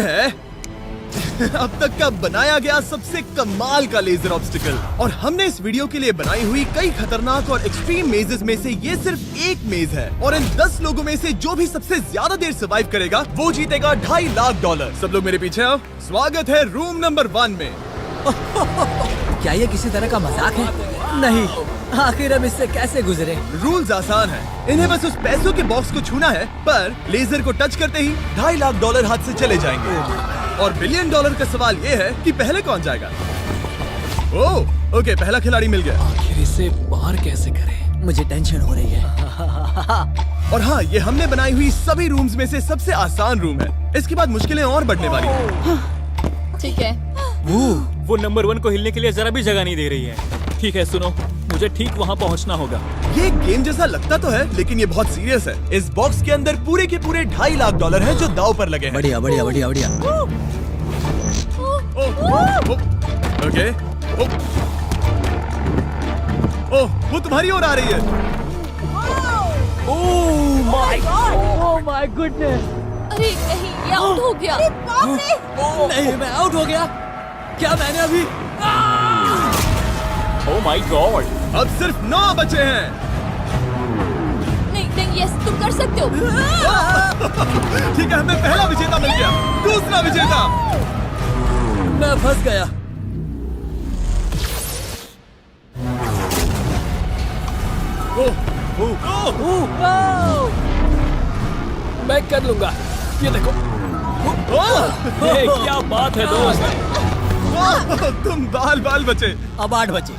है अब तक का बनाया गया सबसे कमाल का लेजर ऑब्स्टिकल। और हमने इस वीडियो के लिए बनाई हुई कई खतरनाक और एक्सट्रीम मेजेस में से ये सिर्फ एक मेज है। और इन 10 लोगों में से जो भी सबसे ज्यादा देर सर्वाइव करेगा वो जीतेगा $2.5 लाख। सब लोग मेरे पीछे आओ। स्वागत है रूम नंबर 1 में। क्या ये किसी तरह का मजाक है? नहीं, आखिर हम इससे कैसे गुजरे? रूल्स आसान है, इन्हें बस उस पैसों के बॉक्स को छूना है, पर लेजर को टच करते ही $2.5 लाख हाथ से चले जाएंगे। और $1 बिलियन का सवाल ये है कि पहले कौन जाएगा। ओह, ओके, पहला खिलाड़ी मिल गया। आखिर इसे पार कैसे करें? मुझे टेंशन हो रही है। और हाँ, ये हमने बनाई हुई सभी रूम्स में से सबसे आसान रूम है। इसके बाद मुश्किलें और बढ़ने वाली हैं। ठीक है। वो नंबर 1 को हिलने के लिए जरा भी जगह नहीं दे रही है। ठीक है, सुनो, मुझे ठीक वहाँ पहुँचना होगा। ये गेम जैसा लगता तो है, लेकिन ये बहुत सीरियस है। इस बॉक्स के अंदर पूरे के पूरे $2.5 लाख हैं जो दांव पर लगे हैं। बढ़िया बढ़िया बढ़िया बढ़िया। ओके। ओह, वो तुम्हारी ओर आ रही है। Oh my goodness! अरे नहीं, ये आउट हो गया। नहीं, मैं आउट हो गया। क्या मैंने अभी? Oh my God! अब सिर्फ 9 बचे हैं। नहीं नहीं, यस, तुम कर सकते हो। ठीक है, हमें पहला विजेता मिल गया। दूसरा विजेता। मैं फंस गया। मैं कर लूंगा। ये देखो। ये क्या बात है दोस्त! तुम बाल बचे। अब 8 बचे।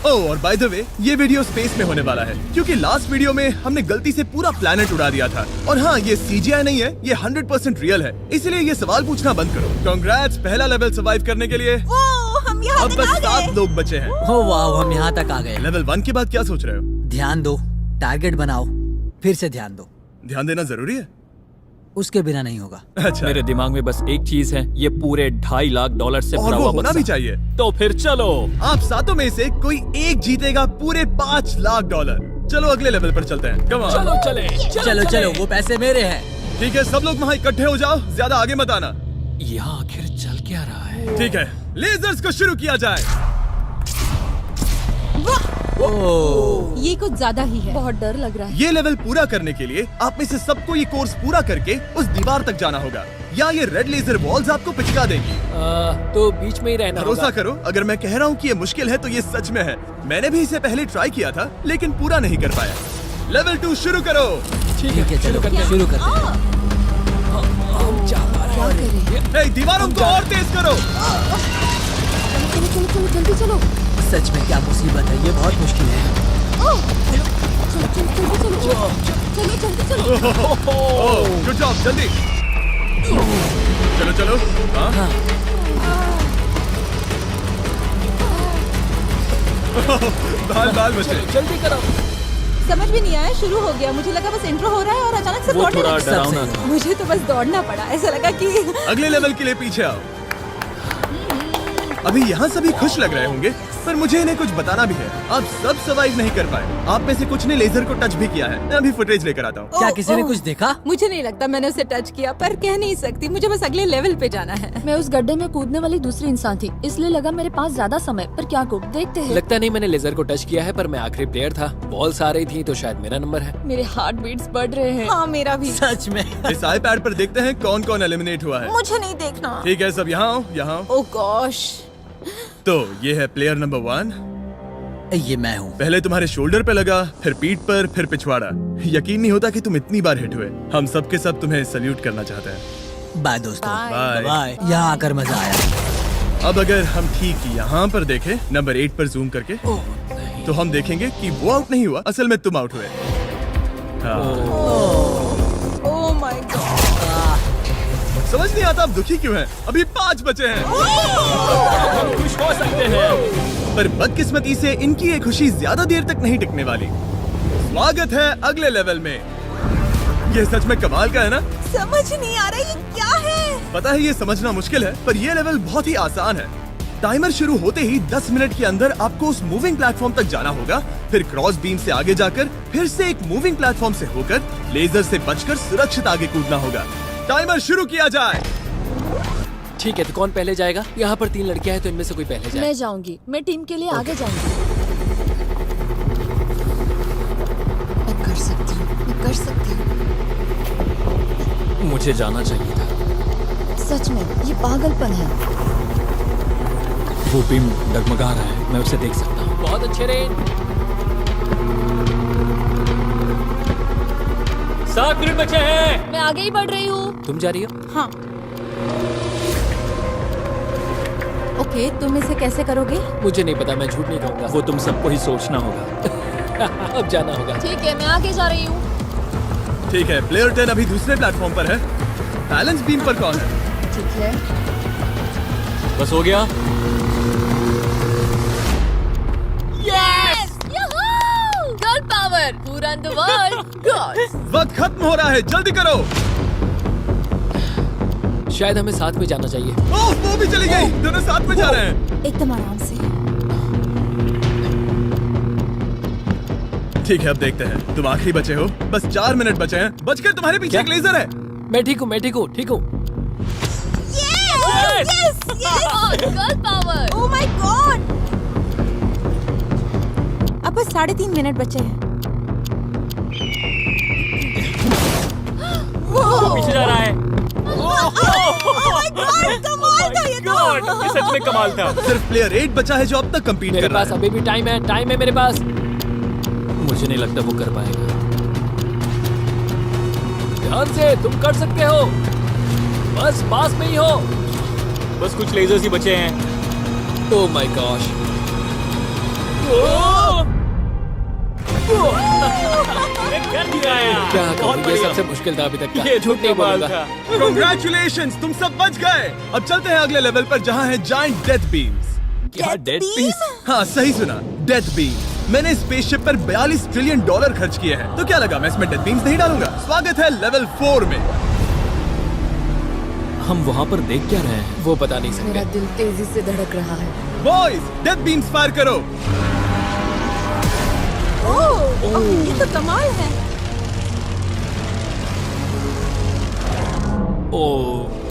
ओह, और बाय द वे, ये वीडियो स्पेस में होने वाला है, क्योंकि लास्ट वीडियो में हमने गलती से पूरा प्लेनेट उड़ा दिया था। और हाँ, ये CGI नहीं है, ये 100% रियल है। इसलिए ये सवाल पूछना बंद करो। कांग्रेट्स, पहला लेवल सर्वाइव करने के लिए। हम यहाँ अब बस 7 लोग बचे हैं। ओह वाह, हम यहाँ तक आ गए। लेवल 1 के बाद क्या सोच रहे हो? ध्यान दो, टारगेट बनाओ, फिर से ध्यान दो। ध्यान देना जरूरी है। उसके बिना नहीं होगा। अच्छा, मेरे दिमाग में बस एक चीज है, ये पूरे $2.5 लाख से और भरा वो हुआ होना बक्सा। भी चाहिए। तो फिर चलो। आप 7 में से कोई एक जीतेगा पूरे $5 लाख। चलो अगले लेवल पर चलते हैं। Come on. चलो चले। चलो चलो, वो पैसे मेरे हैं। ठीक है, सब लोग वहाँ इकट्ठे हो जाओ, ज्यादा आगे मत आना। यहाँ आखिर चल क्या रहा है? ठीक है, लेजर्स को शुरू किया जाए। ओह, ये कुछ ज्यादा ही है। बहुत डर लग रहा है। ये लेवल पूरा करने के लिए आप में से सबको ये कोर्स पूरा करके उस दीवार तक जाना होगा, या ये रेड लेजर वॉल्स आपको पिचका देंगी। तो बीच में ही रहना भरोसा करो, अगर मैं कह रहा हूँ कि ये मुश्किल है तो ये सच में है। मैंने भी इसे पहले ट्राई किया था, लेकिन पूरा नहीं कर पाया। लेवल 2 शुरू करो। ठीक है, चलो शुरू करते हैं। ए, दीवारों को और तेज करो। चलो जल्दी चलो। सच में क्या मुसीबत है, ये बहुत मुश्किल है। चलो जल्दी चलो। ओह, गुड जॉब, जल्दी। चलो। हाँ। बाल बचे। जल्दी करो। समझ भी नहीं आया, शुरू हो गया। मुझे लगा बस इंट्रो हो रहा है और अचानक से वो दौड़ने थोड़ा लगा। डरावना था। मुझे तो बस दौड़ना पड़ा। ऐसा लगा कि अगले लेवल के लिए पीछे आओ। अभी यहाँ सभी खुश लग रहे होंगे, पर मुझे इन्हें कुछ बताना भी है। आप सब सर्वाइव नहीं कर पाए। आप में से कुछ ने लेजर को टच भी किया है। मैं अभी फुटेज लेकर आता हूँ। क्या किसी ने कुछ देखा? मुझे नहीं लगता मैंने उसे टच किया, पर कह नहीं सकती। मुझे बस अगले लेवल पे जाना है। मैं उस गड्ढे में कूदने वाली दूसरी इंसान थी, इसलिए लगा मेरे पास ज्यादा समय। पर क्या कूद, देखते हैं। लगता नहीं मैंने लेजर को टच किया है, पर मैं आखिरी प्लेयर था। बॉल्स आ रही थी तो शायद मेरा नंबर है। मेरे हार्ट बीट्स बढ़ रहे हैं। हाँ, मेरा भी। सच में। इस iPad पर देखते हैं कौन कौन एलिमिनेट हुआ है। मुझे नहीं देखना। ठीक है, सब यहाँ आओ, यहाँ आओ। ओह गॉश। तो ये है प्लेयर नंबर 1। ये मैं हूँ। पहले तुम्हारे शोल्डर पे लगा, फिर पीठ पर, फिर पिछवाड़ा। यकीन नहीं होता कि तुम इतनी बार हिट हुए। हम सब के सब तुम्हें सल्यूट करना चाहते हैं। बाय दोस्तों। बाय। बाय। यहाँ आकर मजा आया। अब अगर हम ठीक यहाँ पर देखें, नंबर 8 पर जूम करके, तो हम देखेंगे कि वो आउट नहीं हुआ, असल में तुम आउट हुए। हाँ। Oh my God. समझ नहीं आता आप दुखी क्यों हैं? अभी 5 बचे हैं। हम खुश हो सकते हैं। पर बदकिस्मती से इनकी ये खुशी ज्यादा देर तक नहीं टिकने वाली। स्वागत है अगले लेवल में। ये सच में कमाल का है ना? समझ नहीं आ रहा ये क्या है। पता है ये समझना मुश्किल है, पर ये लेवल बहुत ही आसान है। टाइमर शुरू होते ही 10 मिनट के अंदर आपको उस मूविंग प्लेटफॉर्म तक जाना होगा, फिर क्रॉस बीम से आगे जाकर फिर से एक मूविंग प्लेटफॉर्म से होकर लेजर से बचकर सुरक्षित आगे कूदना होगा। टाइमर शुरू किया जाए। ठीक है, तो कौन पहले जाएगा? यहाँ पर 3 लड़कियां हैं, तो इनमें से कोई पहले जाए। मैं जाऊंगी, मैं टीम के लिए आगे जाऊंगी। मैं कर सकती हूँ, मैं कर सकती हूँ। मुझे जाना चाहिए था। सच में ये पागलपन है। वो बीम डगमगा रहा है, मैं उसे देख सकता हूँ। बहुत अच्छे रेन। 7 मिनट बचे हैं। मैं आगे ही बढ़ रही हूँ। तुम जा रही हो? हाँ। ओके, तुम इसे कैसे करोगे? मुझे नहीं पता, मैं झूठ नहीं कहूँगा। वो तुम सबको ही सोचना होगा। अब जाना होगा। ठीक है, मैं आगे जा रही हूँ। ठीक है, प्लेयर 10 अभी दूसरे प्लेटफॉर्म पर है। बैलेंस बीम पर कौन है? ठीक है। बस हो गया। Yes! Girl power! Who run the world? Girls! वक्त खत्म हो रहा है, जल्दी करो। शायद हमें साथ में जाना चाहिए। ओह, वो भी चली गई। दोनों साथ में जा रहे हैं। एकदम आराम से। ठीक है, अब देखते हैं। तुम आखिरी बचे हो, बस 4 मिनट बचे हैं। बचकर तुम्हारे पीछे एक लेजर है। मैं ठीक हूँ, मैं ठीक हूँ, ठीक हूँ। Girl power! Oh my God! अब बस 3.5 मिनट बचे हैं। वो पीछे जा रहा है। कमाल था ये तो। ये सच में कमाल था। सिर्फ प्लेयर 8 बचा है जो अब तक कंपीट मेरे कर रहा पास है। अभी भी टाइम है मेरे पास। मुझे नहीं लगता वो कर पाएगा। ध्यान से, तुम कर सकते हो। बस पास में ही हो। बस कुछ लेजर्स ही बचे हैं। Oh my gosh. कर दिखाया। क्या बहुत कहूँ, ये बढ़िया। सबसे मुश्किल था अभी तक का। ये झूठ नहीं कमाल बोलूंगा। था। Congratulations, तुम सब बच गए। अब चलते हैं अगले लेवल पर जहाँ है जायंट डेथ बीम्स। क्या डेड पीस? हाँ, सही सुना, डेथ बीम। मैंने स्पेसशिप पर $42 ट्रिलियन खर्च किए हैं, तो क्या लगा मैं इसमें डेथ बीम्स नहीं डालूंगा? स्वागत है लेवल 4 में। हम वहाँ पर देख क्या रहे हैं? वो बता नहीं मेरा सकते। दिल तेजी से धड़क रहा है। बॉयज, डेथ बीम्स फायर करो। ओह, ये तो कमाल है। ओ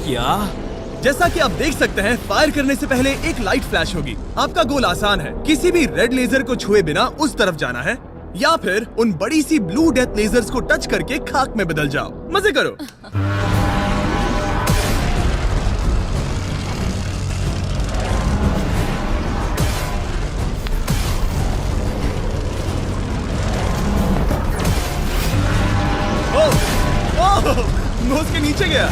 क्या? जैसा कि आप देख सकते हैं, फायर करने से पहले एक लाइट फ्लैश होगी। आपका गोल आसान है, किसी भी रेड लेजर को छुए बिना उस तरफ जाना है, या फिर उन बड़ी सी ब्लू डेथ लेजर्स को टच करके खाक में बदल जाओ। मजे करो। ओह, नोज के नीचे गया।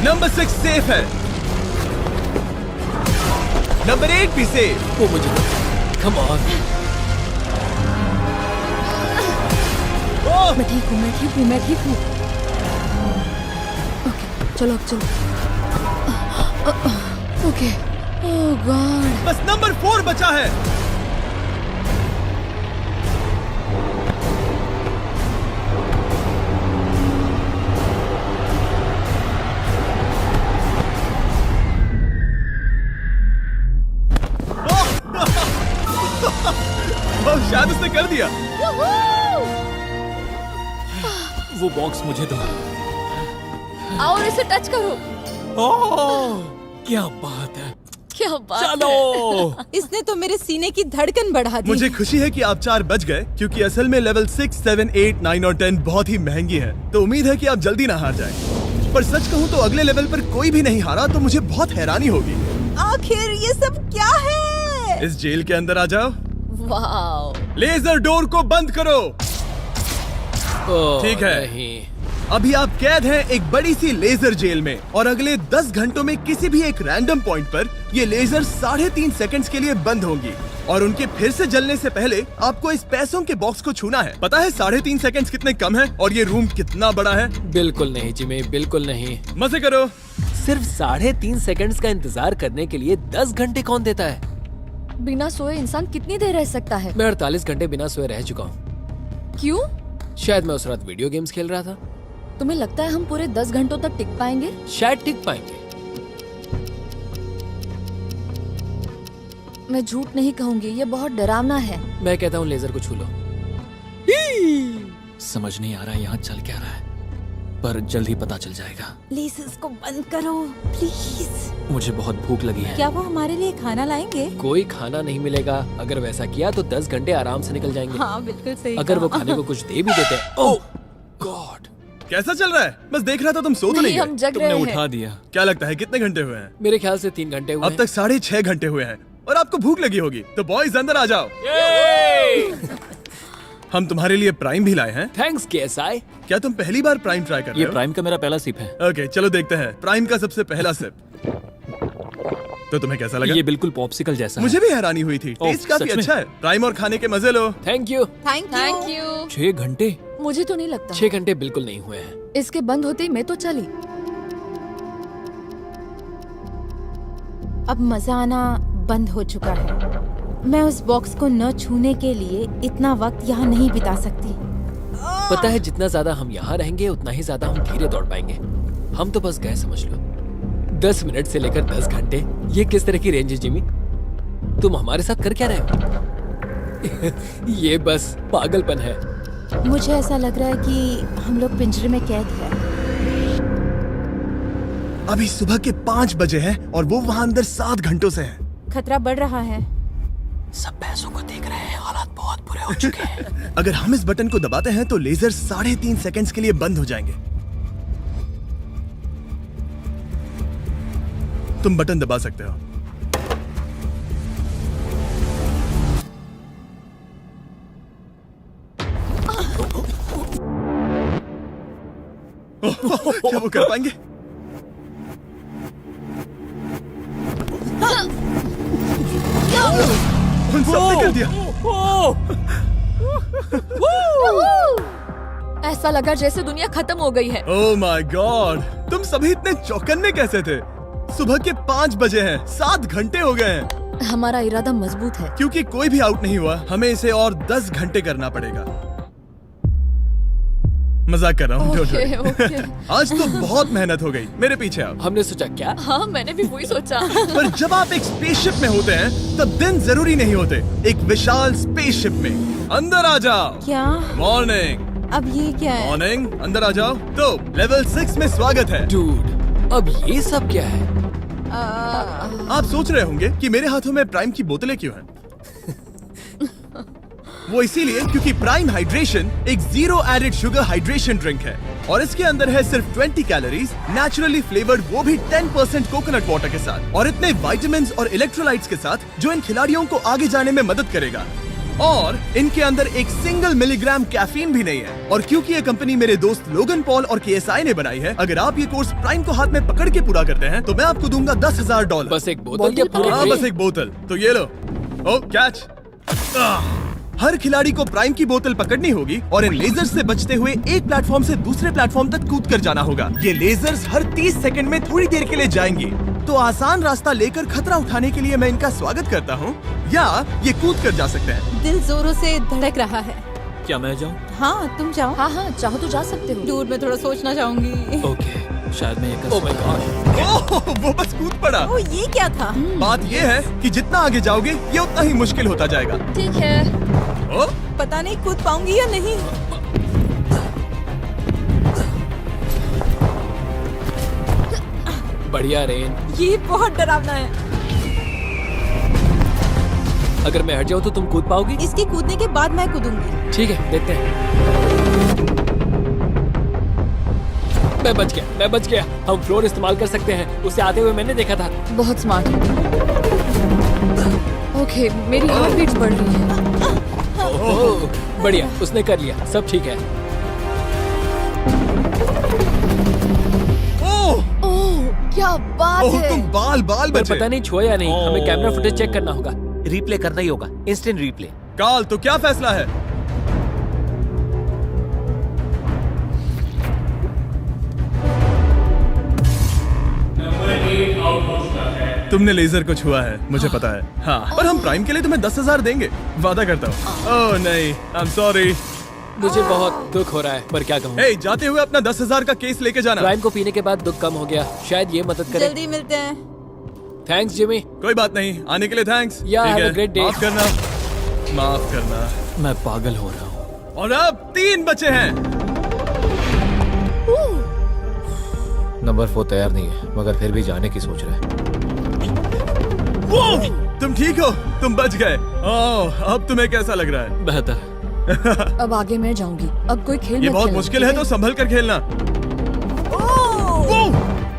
नंबर 6 सेफ है। नंबर 8 भी सेफ। वो मुझे कम ऑन। मैं ठीक हूँ, मैं ठीक हूँ, मैं ठीक हूँ। ओके, चलो अब चलो। ओके। ओह गॉड। बस नंबर 4 बचा है। शायद उसने कर दिया। वो बॉक्स मुझे दो। और इसे टच करो। ओह, क्या बात है। क्या बात चलो। इसने तो मेरे सीने की धड़कन बढ़ा दी। मुझे खुशी है कि आप 4 बच गए, क्योंकि असल में लेवल 6, 7, 8, 9 और 10 बहुत ही महंगी है। तो उम्मीद है कि आप जल्दी ना हार जाएं। पर सच कहूँ तो अगले लेवल पर कोई भी नहीं हारा तो मुझे बहुत हैरानी होगी। आखिर ये सब क्या है? इस जेल के अंदर आ जाओ। वाओ। लेजर डोर को बंद करो। ओह, ठीक है। नहीं। अभी आप कैद हैं एक बड़ी सी लेजर जेल में और अगले 10 घंटों में किसी भी एक रैंडम पॉइंट पर ये लेजर 3.5 सेकंड्स के लिए बंद होंगी और उनके फिर से जलने से पहले आपको इस पैसों के बॉक्स को छूना है। पता है 3.5 सेकंड्स कितने कम है और ये रूम कितना बड़ा है? बिल्कुल नहीं जिमी, बिल्कुल नहीं। मजे करो। सिर्फ 3.5 सेकंड्स का इंतजार करने के लिए 10 घंटे कौन देता है? बिना सोए इंसान कितनी देर रह सकता है? मैं 48 घंटे बिना सोए रह चुका हूँ। क्यों? शायद मैं उस रात वीडियो गेम्स खेल रहा था। तुम्हें लगता है हम पूरे 10 घंटों तक टिक पाएंगे? शायद टिक पाएंगे। मैं झूठ नहीं कहूंगी, ये बहुत डरावना है। मैं कहता हूँ लेजर को छू लो। समझ नहीं आ रहा यहाँ चल क्या रहा है, पर जल्द ही पता चल जाएगा। प्लीज इसको बंद करो प्लीज। मुझे बहुत भूख लगी है। क्या वो हमारे लिए खाना लाएंगे? कोई खाना नहीं मिलेगा। अगर वैसा किया तो 10 घंटे आराम से निकल जाएंगे। हाँ बिल्कुल सही। अगर वो कहा। खाने को कुछ दे भी देते हैं। ओह गॉड, कैसा चल रहा है? बस देख रहा था, तुम सो तो नहीं नहीं, हम गए? जग तुमने रहे उठा हैं। दिया। क्या लगता है कितने घंटे हुए हैं? मेरे ख्याल से 3 घंटे हुए अब हैं। तक 6.5 घंटे हुए हैं और आपको भूख लगी होगी, तो बॉयज अंदर आ जाओ। हम तुम्हारे लिए प्राइम भी लाए हैं। Thanks KSI. क्या तुम पहली बार प्राइम ट्राई कर रहे ये हो? प्राइम का मेरा पहला सिप है। ओके, चलो देखते हैं प्राइम का सबसे पहला सिप। तो तुम्हें कैसा लगा? ये बिल्कुल पॉप्सिकल जैसा मुझे भी हैरानी हुई थी। ओह, टेस्ट काफी सच में? अच्छा है। प्राइम और खाने के मजे लो। Thank you. Thank you. है। 6 घंटे? मुझे तो नहीं लगता। 6 घंटे बिल्कुल नहीं हुए हैं। इसके बंद होते ही मैं तो चली। अब मजा आना बंद हो चुका है। मैं उस बॉक्स को न छूने के लिए इतना वक्त यहाँ नहीं बिता सकती। पता है जितना ज्यादा हम यहाँ रहेंगे उतना ही ज्यादा हम धीरे दौड़ पाएंगे। हम तो बस गए समझ लो। 10 मिनट से लेकर 10 घंटे, ये किस तरह की रेंज है जिमी? तुम हमारे साथ कर क्या रहे हो? ये बस पागलपन है। मुझे ऐसा लग रहा है कि हम लोग पिंजरे में कैद हैं। अभी सुबह के 5 बजे हैं और वो वहाँ अंदर 7 घंटों से हैं। खतरा बढ़ रहा है। सब पैसों को देख रहे हैं, हालात बहुत बुरे हो चुके हैं। अगर हम इस बटन को दबाते हैं तो लेजर 3.5 सेकंड्स के लिए बंद हो जाएंगे। तुम बटन दबा सकते हो। क्या वो कर पाएंगे? उन सबने कर दिया। ऐसा लगा जैसे दुनिया खत्म हो गई है। ओह माय गॉड, तुम सभी इतने चौकन्ने कैसे थे? सुबह के 5 बजे हैं, 7 घंटे हो गए हैं। हमारा इरादा मजबूत है। क्योंकि कोई भी आउट नहीं हुआ, हमें इसे और 10 घंटे करना पड़ेगा। मजाक कर रहा हूँ। don't worry। ओके। आज तो बहुत मेहनत हो गई। मेरे पीछे आओ। हमने सोचा क्या? हाँ, मैंने भी वही सोचा। पर जब आप एक स्पेसशिप में होते हैं तब दिन जरूरी नहीं होते। एक विशाल स्पेसशिप में अंदर आ जाओ। क्या? मॉर्निंग अब ये क्या है? मॉर्निंग, अंदर आ जाओ। तो लेवल 6 में स्वागत है। डूड, अब ये सब क्या है? आप सोच रहे होंगे कि मेरे हाथों में प्राइम की बोतलें क्यों हैं? वो इसीलिए क्योंकि प्राइम हाइड्रेशन एक 0 एडेड शुगर हाइड्रेशन ड्रिंक है और इसके अंदर है सिर्फ 20 कैलोरीज, नेचुरली फ्लेवर्ड, वो भी 10% कोकोनट वाटर के साथ, और इतने विटामिन्स और इलेक्ट्रोलाइट्स के साथ जो इन खिलाड़ियों को आगे जाने में मदद करेगा। और इनके अंदर एक सिंगल मिलीग्राम कैफीन भी नहीं है। और क्योंकि ये कंपनी मेरे दोस्त लोगन पॉल और केएसआई ने बनाई है, अगर आप ये कोर्स प्राइम को हाथ में पकड़ के पूरा करते हैं तो मैं आपको दूंगा $10,000। बस एक बोतल या पूरे हाँ, ट्रे? बस एक बोतल। तो ये लो। ओ कैच। हर खिलाड़ी को प्राइम की बोतल पकड़नी होगी और इन लेजर्स से बचते हुए एक प्लेटफॉर्म से दूसरे प्लेटफॉर्म तक कूद कर जाना होगा। ये लेजर्स हर 30 सेकंड में थोड़ी देर के लिए जाएंगी। तो आसान रास्ता लेकर खतरा उठाने के लिए मैं इनका स्वागत करता हूँ, या ये कूद कर जा सकते हैं। दिल जोरों से धड़क रहा है। क्या मैं जाऊँ? हाँ तुम जाओ। हाँ हाँ, चाहो तो जा सकते हो। दूर में थोड़ा सोचना चाहूंगी। ओके, शायद मैं ये कर ओह माय सकता हूँ। गॉड, ओह, वो बस कूद पड़ा। ओ ये क्या था? बात ये है कि जितना आगे जाओगे ये उतना ही मुश्किल होता जाएगा। ठीक है। ओ, पता नहीं कूद पाऊंगी या नहीं। बढ़िया रेन। ये बहुत डरावना है। अगर मैं हट जाऊँ तो तुम कूद पाओगी? इसके कूदने के बाद मैं कूदूंगी। ठीक है, देखते हैं। मैं बच गया। हम फ्लोर इस्तेमाल कर सकते हैं, उसे आते हुए मैंने देखा था। बहुत स्मार्ट। ओके, मेरी हार्ट बीट्स बढ़ रही है। ओह, बढ़िया, उसने कर लिया, सब ठीक है। क्या बात ओह है। तुम बाल बाल पर बचे। पता नहीं छुआ या नहीं, हमें ओह। कैमरा फुटेज चेक करना होगा। रिप्ले करना ही होगा, इंस्टेंट रिप्ले। काल तो क्या फैसला है? तुमने लेजर को छुआ है, मुझे पता है। हाँ, पर हम प्राइम के लिए तुम्हें 10,000 देंगे, वादा करता हूँ। ओह नहीं, आई एम सॉरी। मुझे बहुत दुख हो रहा है, पर क्या कहूँ। हे, जाते हुए अपना 10,000 का केस लेके जाना। प्राइम को पीने के बाद दुख कम हो गया, शायद ये मदद करे। जल्दी मिलते हैं। Thanks Jimmy. कोई बात नहीं, आने के लिए थैंक्स। Yeah, ठीक have a है, great day. माफ करना, माफ करना। मैं पागल हो रहा हूँ। और अब 3 बचे हैं। नंबर 4 तैयार नहीं है, मगर फिर भी जाने की सोच रहा है। तुम ठीक हो? तुम बच गए। ओह, अब तुम्हें कैसा लग रहा है? बेहतर। अब आगे मैं जाऊंगी। अब कोई खेल ये मत बहुत खेलना, मुश्किल है, ठीक तो संभल कर खेलना।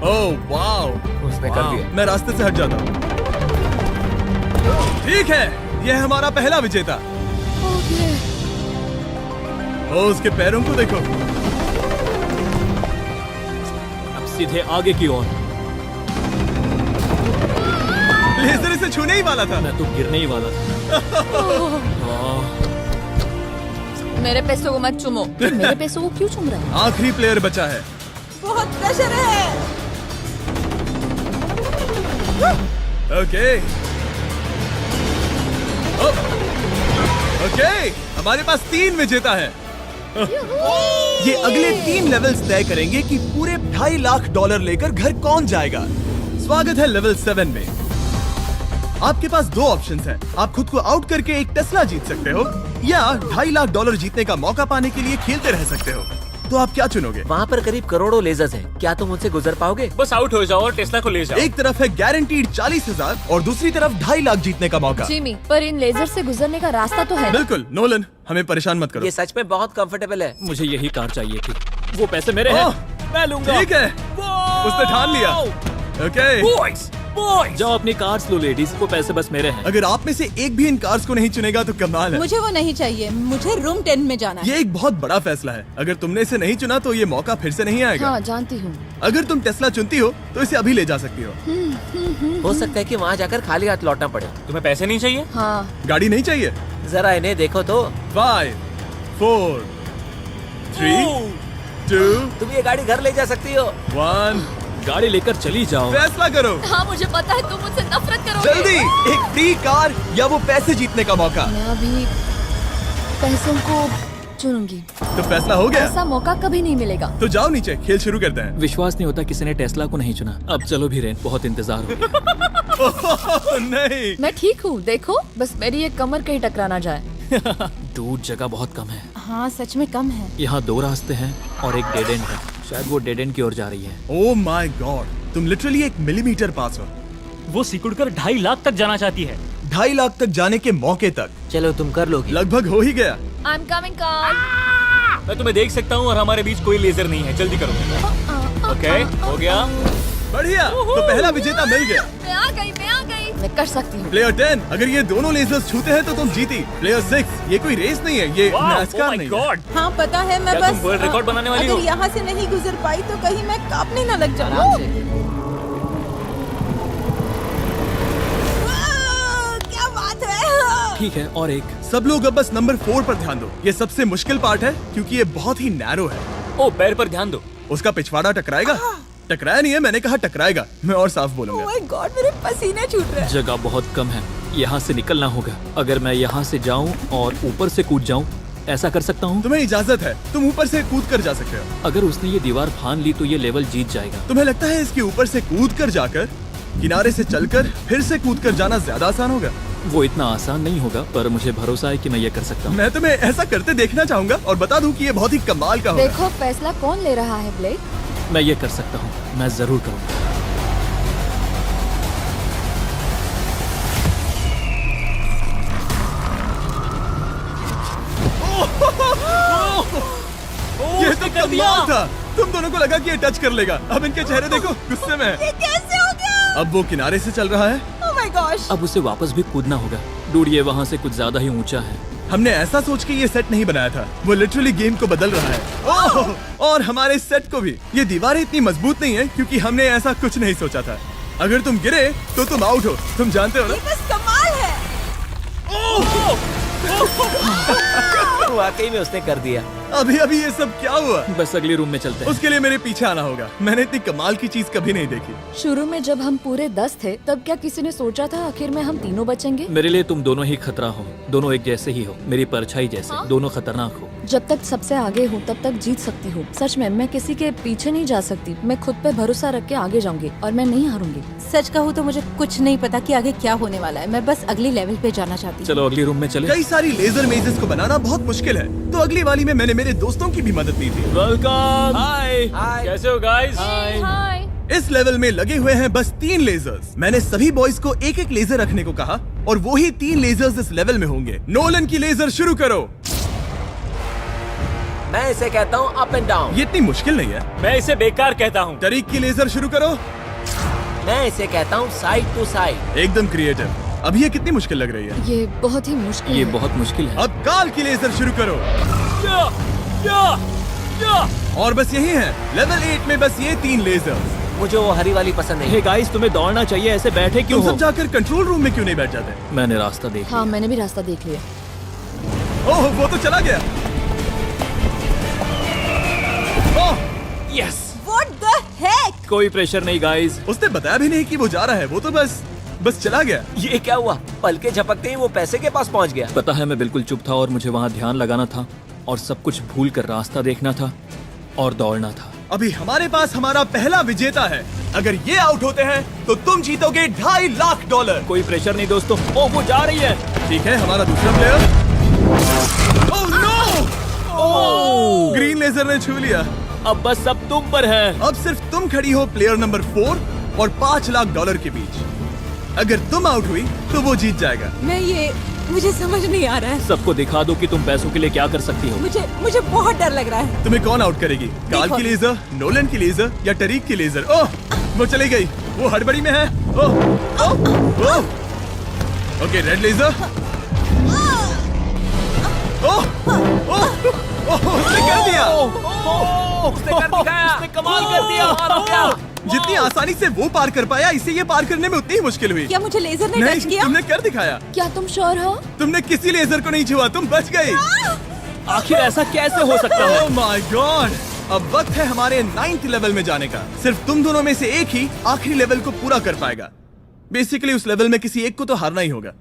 ओह वाओ, उसने कर दिया। मैं रास्ते से हट जाता हूँ। ठीक है, यह हमारा पहला विजेता। ओके। ओ, उसके पैरों को देखो। अब सीधे आगे की ओर। लेजर इसे छूने ही वाला था। मैं तो गिरने ही वाला था। मेरे पैसों को मत चुमो। मेरे पैसों को क्यों चुम रहा है? आखिरी प्लेयर बचा है। बहुत प्रेशर है। ओके ओके, हमारे पास 3 विजेता है। ये अगले 3 लेवल्स तय करेंगे कि पूरे $2.5 लाख लेकर घर कौन जाएगा। स्वागत है लेवल 7 में। आपके पास 2 ऑप्शंस हैं। आप खुद को आउट करके एक टेस्ला जीत सकते हो, या $2.5 लाख जीतने का मौका पाने के लिए खेलते रह सकते हो। तो आप क्या चुनोगे? वहाँ पर करीब करोड़ों लेजर्स हैं, क्या तुम उनसे गुजर पाओगे? बस आउट हो जाओ और टेस्ला को ले जाओ। एक तरफ है गारंटीड 40,000 और दूसरी तरफ $2.5 लाख जीतने का मौका। जिमी, पर इन लेजर से गुजरने का रास्ता तो है ना? बिल्कुल नोलन, हमें परेशान मत करो। ये सच में बहुत कंफर्टेबल है। मुझे यही कार चाहिए थी। वो पैसे मेरे हैं, ओह, मैं लूंगा। ठीक है, उसने ठान लिया। ओके, बॉयज बॉयज, जाओ अपनी कार्स लो लेडीज, वो पैसे बस मेरे हैं। अगर आप में से एक भी इन कार्स को नहीं चुनेगा तो कमाल है। मुझे वो नहीं चाहिए, मुझे रूम 10 में जाना है। ये एक बहुत बड़ा फैसला है। अगर तुमने इसे नहीं चुना तो ये मौका फिर से नहीं आएगा। हाँ, जानती हूँ। अगर तुम टेस्ला चुनती हो तो इसे अभी ले जा सकती हो। हो सकता है कि वहाँ जाकर खाली हाथ लौटना पड़े। तुम्हें पैसे नहीं चाहिए? हाँ, गाड़ी नहीं चाहिए? जरा इन्हें देखो तो। 5 4 3 2 तुम ये गाड़ी घर ले जा सकती हो। 1, गाड़ी लेकर चली जाओ। फैसला करो हाँ, मुझे पता है तुम मुझसे नफरत करोगे। जल्दी। एक फ्री कार या वो पैसे जीतने का मौका। मैं अभी पैसों को चुनूंगी। तो फैसला हो गया, ऐसा मौका कभी नहीं मिलेगा। तो जाओ नीचे, खेल शुरू करते हैं। विश्वास नहीं होता किसी ने टेस्ला को नहीं चुना। अब चलो भी रेन, बहुत इंतजार हो गया। ओह, नहीं, मैं ठीक हूँ, देखो बस मेरी ये कमर कहीं टकरा ना जाए। दूर जगह बहुत कम है। हाँ सच में कम है। यहाँ 2 रास्ते हैं और एक डेड एंड है। शायद वो डेड एंड की ओर जा रही है। ओह माय गॉड, तुम लिटरली 1 मिलीमीटर पास हो। वो सिकुड़कर 2.5 लाख तक जाना चाहती है। 2.5 लाख तक जाने के मौके तक चलो तुम कर लोगी। लगभग हो ही गया। I am coming car. मैं तुम्हें देख सकता हूँ और हमारे बीच कोई लेजर नहीं है। जल्दी करो। ओके, हो गया। बढ़िया, तो पहला विजेता मिल गया। मैं आ गई, मैं आ गई। मैं कर सकती हूँ। प्लेयर 10, अगर ये दोनों लेजर्स छूते हैं तो तुम जीती। प्लेयर 6, ये कोई रेस नहीं है, ये Wow, oh नैस्कार my नहीं है। God! हाँ पता है, मैं क्या बस तुम वर्ल्ड रिकॉर्ड बनाने वाली अगर हो? यहाँ से नहीं गुजर पाई तो कहीं मैं कांपने न लग जाऊँ। क्या बात है। ठीक है, और एक। सब लोग अब बस नंबर 4 पर ध्यान दो। ये सबसे मुश्किल पार्ट है क्योंकि ये बहुत ही नैरो है। ओ, पैर पर ध्यान दो। उसका पिछवाड़ा टकराएगा। टकराया नहीं है, मैंने कहा टकराएगा। मैं और साफ ओह बोलूंगा। माय गॉड, मेरे पसीने छूट रहे हैं। जगह बहुत कम है, यहाँ से निकलना होगा। अगर मैं यहाँ से जाऊँ और ऊपर से कूद जाऊँ, ऐसा कर सकता हूँ? तुम्हें इजाजत है, तुम ऊपर से कूद कर जा सकते हो। अगर उसने ये दीवार फान ली तो ये लेवल जीत जाएगा। तुम्हें लगता है इसके ऊपर से कूद कर जाकर किनारे से चलकर फिर से कूद कर जाना ज्यादा आसान होगा? वो इतना आसान नहीं होगा, पर मुझे भरोसा है कि मैं ये कर सकता हूँ। मैं तुम्हें ऐसा करते देखना चाहूंगा और बता दूं कि ये बहुत ही कमाल का होगा। देखो फैसला कौन ले रहा है ब्लेक। मैं ये कर सकता हूँ, मैं जरूर करूँगा। ये तो कमाल था। तुम दोनों को लगा कि ये टच कर लेगा। अब इनके चेहरे देखो, गुस्से में है। ये कैसे हो गया? अब वो किनारे से चल रहा है। Oh my gosh. अब उसे वापस भी कूदना होगा। डूड, ये वहाँ से कुछ ज्यादा ही ऊंचा है। हमने ऐसा सोच के ये सेट नहीं बनाया था, वो लिटरली गेम को बदल रहा है। ओह! और हमारे सेट को भी। ये दीवारें इतनी मजबूत नहीं है क्योंकि हमने ऐसा कुछ नहीं सोचा था। अगर तुम गिरे तो तुम आउट हो, तुम जानते हो ना? बस कमाल है। वाकई में उसने कर दिया। अभी अभी ये सब क्या हुआ? बस अगले रूम में चलते हैं। उसके लिए मेरे पीछे आना होगा। मैंने इतनी कमाल की चीज कभी नहीं देखी। शुरू में जब हम पूरे 10 थे तब क्या किसी ने सोचा था आखिर में हम तीनों बचेंगे? मेरे लिए तुम दोनों ही खतरा हो, दोनों एक जैसे ही हो, मेरी परछाई जैसे, दोनों खतरनाक हो। जब तक सबसे आगे हूँ तब तक जीत सकती हूँ। सच में मैं किसी के पीछे नहीं जा सकती। मैं खुद पे भरोसा रख के आगे जाऊंगी और मैं नहीं हारूंगी। सच कहूँ तो मुझे कुछ नहीं पता कि आगे क्या होने वाला है। मैं बस अगले लेवल पे जाना चाहती हूँ। चलो अगले रूम में चले। कई सारी लेजर मेजेस को बनाना बहुत मुश्किल है, तो अगली वाली में मैंने मेरे दोस्तों की भी मदद ली थी। वेलकम। हाय। कैसे हो गाइस? हाय। इस लेवल में लगे हुए हैं बस 3 लेजर्स। मैंने सभी बॉयज को एक एक लेजर रखने को कहा और वो ही 3 लेजर्स इस लेवल में होंगे। नोलन की लेजर शुरू करो। मैं इसे कहता हूँ अप एंड डाउन। ये इतनी मुश्किल नहीं है। मैं इसे बेकार कहता हूँ। तरीक की लेजर शुरू करो। मैं इसे कहता हूँ साइड टू साइड। एकदम क्रिएटिव। अब ये कितनी मुश्किल लग रही है। ये बहुत ही मुश्किल ये है। बहुत मुश्किल है। अब काल की लेजर शुरू करो। और बस यही है लेवल 8 में, बस ये 3 लेजर्स। मुझे वो हरी वाली पसंद नहीं। हे गाइस, तुम्हें दौड़ना चाहिए, ऐसे बैठे क्यों तुम हो? सब जाकर कंट्रोल रूम में क्यों नहीं बैठ जाते? मैंने रास्ता देख हाँ लिया। मैंने भी रास्ता देख लिया। ओह, वो तो चला गया। ओह, यस। What the heck? कोई प्रेशर नहीं गाइस। उसने बताया भी नहीं कि वो जा रहा है, वो तो बस चला गया। ये क्या हुआ? पलके झपकते ही वो पैसे के पास पहुंच गया। पता है मैं बिल्कुल चुप था और मुझे वहाँ ध्यान लगाना था और सब कुछ भूल कर रास्ता देखना था और दौड़ना था। अभी हमारे पास हमारा पहला विजेता है। अगर ये आउट होते हैं तो तुम जीतोगे $2.5 लाख। कोई प्रेशर नहीं दोस्तों। ओ वो जा रही है। ठीक है, हमारा दूसरा player. Oh no! Green laser ने छू लिया। अब बस सब तुम पर है। अब सिर्फ तुम खड़ी हो प्लेयर नंबर 4 और $5 लाख के बीच। अगर तुम आउट हुई तो वो जीत जाएगा। मुझे समझ नहीं आ रहा है। सबको दिखा दो कि तुम पैसों के लिए क्या कर सकती हो। मुझे बहुत डर लग रहा है। तुम्हें कौन आउट करेगी? काल की लेजर, नोलन की लेजर या टरीक की लेजर? ओह, वो चली गई। वो हड़बड़ी में है। Oh, oh, oh. Okay, red laser. Oh, oh, oh, उसने कर दिया। उसने कर दिखाया। उसने कमाल कर दिया। जितनी आसानी से वो पार कर पाया, इसे ये पार करने में उतनी ही मुश्किल हुई। क्या मुझे लेजर ने टच नहीं, किया? तुमने कर दिखाया। क्या तुम श्योर हो? तुमने किसी लेजर को नहीं छुआ, तुम बच गई। आखिर ऐसा कैसे हो सकता है? Oh my God! अब वक्त है हमारे 9th लेवल में जाने का। सिर्फ तुम दोनों में से एक ही आखिरी लेवल को पूरा कर पाएगा। बेसिकली उस लेवल में किसी एक को तो हारना ही होगा।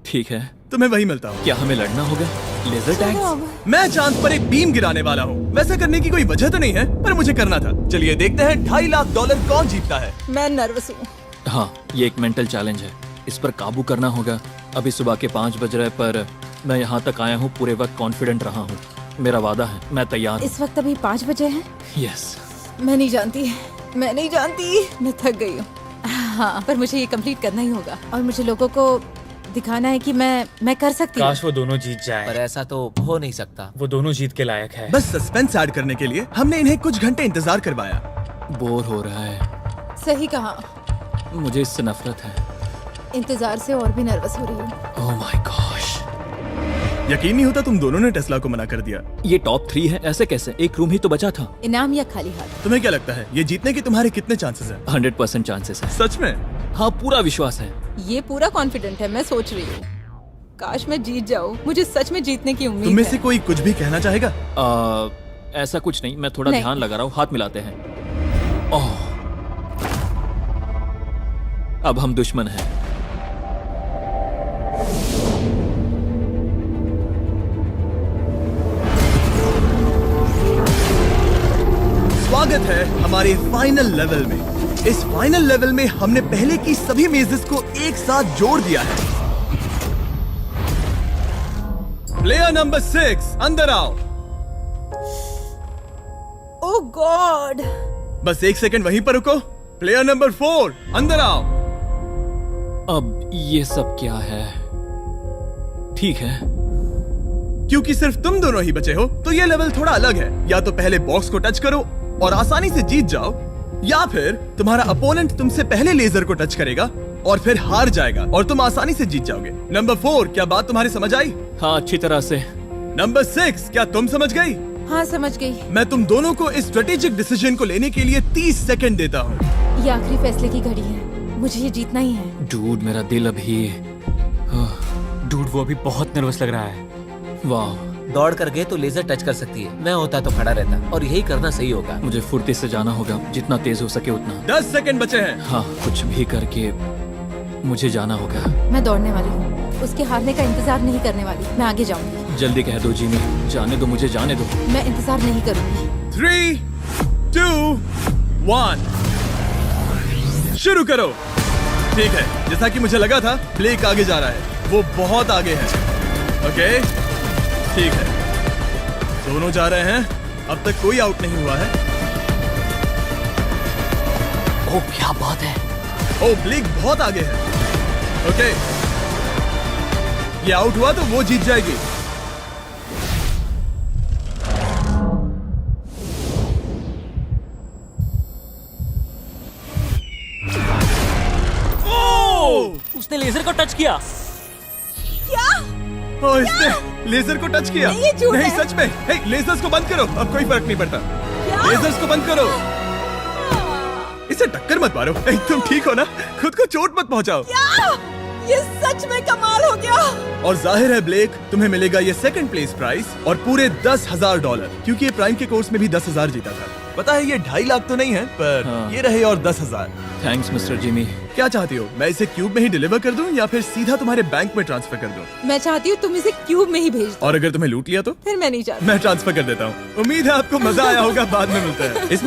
ठीक है, तुम्हें वही मिलता हूँ। क्या हमें लड़ना होगा? Laser tag? मैं चांद पर एक बीम गिराने वाला हूँ। वैसा करने की कोई वजह तो नहीं है, पर मुझे करना था। चलिए देखते हैं $2.5 लाख कौन जीतता है। मैं नर्वस हूँ। हाँ, ये एक मेंटल चैलेंज है। इस पर काबू करना होगा। अभी सुबह के 5 बज रहे पर मैं यहाँ तक आया हूँ, पूरे वक्त कॉन्फिडेंट रहा हूँ। मेरा वादा है, मैं तैयार हूँ। इस वक्त अभी 5 बजे हैं। यस। मैं नहीं जानती, मैं थक गई हूँ। हाँ, पर मुझे ये कंप्लीट करना ही होगा और मुझे लोगों को दिखाना है कि मैं कर सकती हूँ। काश वो दोनों जीत पर जाए। ऐसा तो हो नहीं सकता। वो दोनों जीत के लायक है। बस सस्पेंस ऐड करने के लिए हमने इन्हें कुछ घंटे इंतजार करवाया। बोर हो रहा है। सही कहा। मुझे इससे नफरत है। इंतजार से और भी नर्वस हो रही हूँ। Oh my gosh. यकीन नहीं होता तुम दोनों ने टेस्ला को मना कर दिया। ये टॉप 3 है, ऐसे कैसे? एक रूम ही तो बचा था। इनाम या खाली हाथ? तुम्हें क्या लगता है ये जीतने के तुम्हारे कितने चांसेस हैं? 100% चांसेस है। सच में? हाँ, पूरा विश्वास है। ये पूरा कॉन्फिडेंट है। मैं सोच रही हूँ काश मैं जीत जाऊँ। मुझे सच में जीतने की उम्मीद तुम में है। से कोई कुछ भी कहना चाहेगा? ऐसा कुछ नहीं, मैं थोड़ा नहीं। ध्यान लगा रहा हूँ। हाथ मिलाते हैं। ओह, अब हम दुश्मन हैं। स्वागत है हमारे फाइनल लेवल में। इस फाइनल लेवल में हमने पहले की सभी मेजेस को एक साथ जोड़ दिया है। प्लेयर नंबर 6 अंदर आओ। ओह गॉड। बस 1 सेकंड वहीं पर रुको। प्लेयर नंबर 4 अंदर आओ। अब ये सब क्या है? ठीक है, क्योंकि सिर्फ तुम दोनों ही बचे हो तो ये लेवल थोड़ा अलग है। या तो पहले बॉक्स को टच करो और आसानी से जीत जाओ, या फिर तुम्हारा अपोनेंट तुमसे पहले लेजर को टच करेगा और फिर हार जाएगा और तुम आसानी से जीत जाओगे। नंबर 4, क्या बात तुम्हारी समझ आई? हाँ, अच्छी तरह से। नंबर 6, क्या तुम समझ गई? हाँ, समझ गई। मैं तुम दोनों को इस स्ट्रेटेजिक डिसीजन को लेने के लिए 30 सेकंड देता हूँ। ये आखिरी फैसले की घड़ी है, मुझे ये जीतना ही है। डूड, मेरा दिल अभी। डूड वो अभी बहुत नर्वस लग रहा है। वाह, दौड़ कर गए तो लेजर टच कर सकती है। मैं होता तो खड़ा रहता और यही करना सही होगा। मुझे फुर्ती से जाना होगा, जितना तेज हो सके उतना। 10 सेकंड बचे हैं। हाँ, कुछ भी करके मुझे जाना होगा। मैं दौड़ने वाली हूँ, उसके हारने का इंतजार नहीं करने वाली। मैं आगे जाऊंगी। जल्दी कह दो जिमी, जाने दो, मुझे जाने दो। मैं इंतजार नहीं करूंगी। 3, 2, 1, शुरू करो। ठीक है, जैसा कि मुझे लगा था, ब्लेक आगे जा रहा है। वो बहुत आगे है। ओके, ठीक है, दोनों जा रहे हैं। अब तक कोई आउट नहीं हुआ है। ओ क्या बात है। ओ, ब्लेक बहुत आगे है। ओके, ये आउट हुआ तो वो जीत जाएगी। उसने लेजर को टच किया। ओ, इसने लेजर को टच किया। नहीं, ये झूठ नहीं, है। सच में। हे, लेजर्स को बंद करो, अब कोई फर्क नहीं पड़ता। लेजर्स को बंद करो। इसे टक्कर मत मारो। हे, तुम ठीक हो ना? खुद को चोट मत पहुंचाओ। ये सच में कमाल हो गया। और जाहिर है ब्लेक, तुम्हें मिलेगा ये सेकंड प्लेस प्राइस और पूरे $10,000, क्योंकि ये प्राइम के कोर्स में भी 10,000 जीता था। पता है ये 2.5 लाख तो नहीं है, पर हाँ। ये रहे और 10,000। Thanks mister Jimmy. क्या चाहती हो, मैं इसे क्यूब में ही डिलीवर कर दूं या फिर सीधा तुम्हारे बैंक में ट्रांसफर कर दूं? मैं चाहती हूँ तुम इसे क्यूब में ही भेज दो। और अगर तुम्हें लूट लिया तो? फिर मैं नहीं चाहती। मैं ट्रांसफर कर देता हूँ। उम्मीद है आपको मजा आया होगा। बाद में मिलते हैं। इसमें